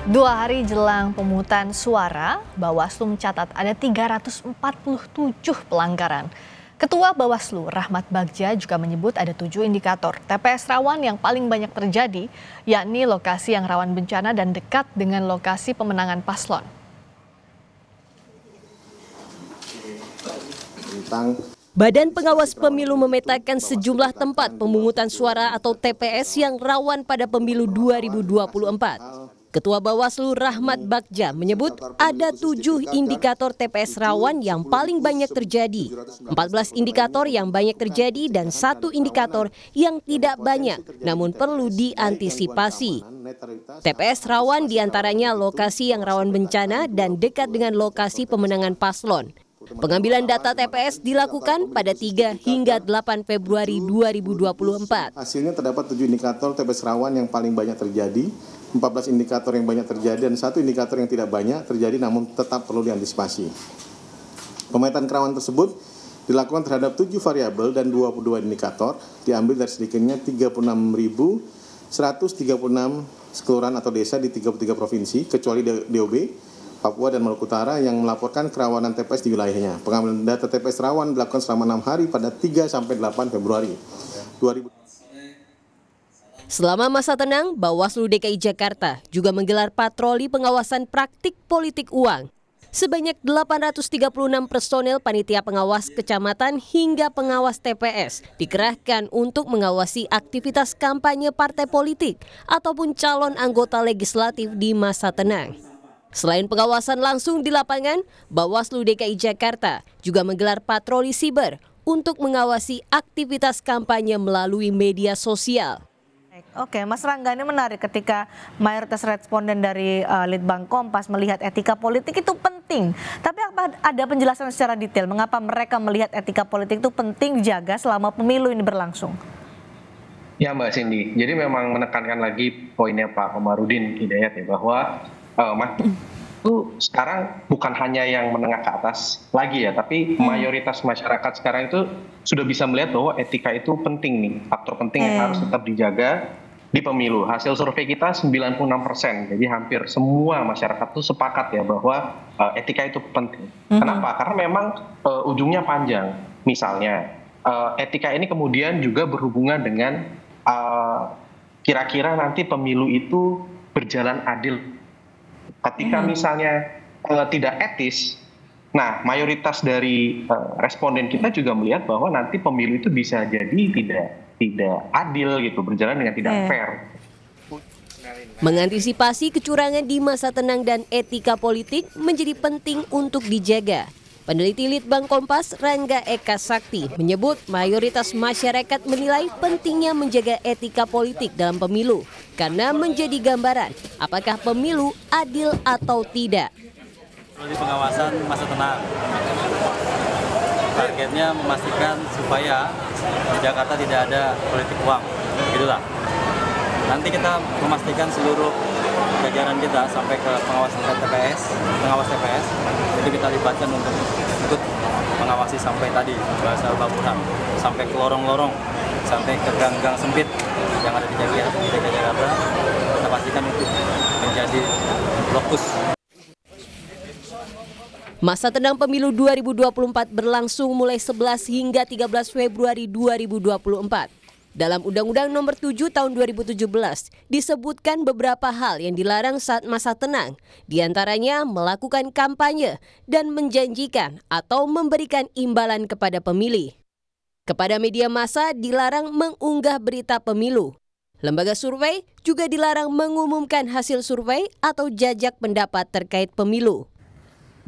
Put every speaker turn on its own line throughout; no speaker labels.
2 hari jelang pemungutan suara, Bawaslu mencatat ada 347 pelanggaran. Ketua Bawaslu Rahmat Bagja juga menyebut ada 7 indikator TPS rawan yang paling banyak terjadi, yakni lokasi yang rawan bencana dan dekat dengan lokasi pemenangan paslon.
Badan Pengawas Pemilu memetakan sejumlah tempat pemungutan suara atau TPS yang rawan pada pemilu 2024. Ketua Bawaslu Rahmat Bagja menyebut ada 7 indikator TPS rawan yang paling banyak terjadi, 14 indikator yang banyak terjadi dan 1 indikator yang tidak banyak namun perlu diantisipasi. TPS rawan diantaranya lokasi yang rawan bencana dan dekat dengan lokasi pemenangan paslon. Pengambilan data TPS dilakukan pada 3 hingga 8 Februari 2024.
Hasilnya terdapat 7 indikator TPS rawan yang paling banyak terjadi, 14 indikator yang banyak terjadi, dan 1 indikator yang tidak banyak terjadi namun tetap perlu diantisipasi. Pemetaan kerawanan tersebut dilakukan terhadap 7 variabel dan 22 indikator, diambil dari sedikitnya 36.136 kelurahan atau desa di 33 provinsi, kecuali DOB, Papua dan Maluku Utara yang melaporkan kerawanan TPS di wilayahnya. Pengambilan data TPS rawan dilakukan selama 6 hari pada 3 sampai 8 Februari 2020.
Selama masa tenang, Bawaslu DKI Jakarta juga menggelar patroli pengawasan praktik politik uang. Sebanyak 836 personel panitia pengawas kecamatan hingga pengawas TPS dikerahkan untuk mengawasi aktivitas kampanye partai politik ataupun calon anggota legislatif di masa tenang. Selain pengawasan langsung di lapangan, Bawaslu DKI Jakarta juga menggelar patroli siber untuk mengawasi aktivitas kampanye melalui media sosial.
Oke, Mas Rangga, ini menarik ketika mayoritas responden dari Litbang Kompas melihat etika politik itu penting. Tapi apa ada penjelasan secara detail mengapa mereka melihat etika politik itu penting dijaga selama pemilu ini berlangsung?
Ya Mbak Cindy, jadi memang menekankan lagi poinnya Pak Komarudin Hidayat ya, bahwa itu sekarang bukan hanya yang menengah ke atas lagi ya, tapi mayoritas masyarakat sekarang itu sudah bisa melihat bahwa etika itu penting nih, faktor penting yang harus tetap dijaga di pemilu. Hasil survei kita 96%, jadi hampir semua masyarakat itu sepakat ya bahwa etika itu penting. Kenapa? Karena memang ujungnya panjang. Misalnya etika ini kemudian juga berhubungan dengan kira-kira nanti pemilu itu berjalan adil. Ketika misalnya tidak etis, nah mayoritas dari responden kita juga melihat bahwa nanti pemilu itu bisa jadi tidak adil gitu, berjalan dengan tidak fair.
Mengantisipasi kecurangan di masa tenang dan etika politik menjadi penting untuk dijaga. Peneliti Litbang Kompas Rangga Eka Sakti menyebut mayoritas masyarakat menilai pentingnya menjaga etika politik dalam pemilu karena menjadi gambaran apakah pemilu adil atau tidak.
Di pengawasan masa tenang, targetnya memastikan supaya di Jakarta tidak ada politik uang, begitulah. Nanti kita memastikan seluruh jajaran kita sampai ke pengawas TPS, itu kita libatkan untuk ikut mengawasi sampai tadi bahasa Baburan, sampai ke lorong-lorong, sampai ke gang-gang sempit yang ada di Jakarta, kita pastikan itu menjadi lokus.
Masa tenang pemilu 2024 berlangsung mulai 11 hingga 13 Februari 2024. Dalam Undang-Undang Nomor 7 Tahun 2017 disebutkan beberapa hal yang dilarang saat masa tenang, diantaranya melakukan kampanye dan menjanjikan atau memberikan imbalan kepada pemilih. Kepada media massa dilarang mengunggah berita pemilu. Lembaga survei juga dilarang mengumumkan hasil survei atau jajak pendapat terkait pemilu.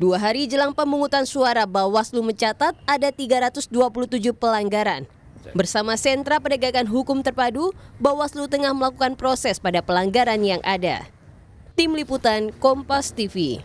2 hari jelang pemungutan suara, Bawaslu mencatat ada 327 pelanggaran. Bersama Sentra Penegakan Hukum Terpadu, Bawaslu tengah melakukan proses pada pelanggaran yang ada. Tim Liputan Kompas TV.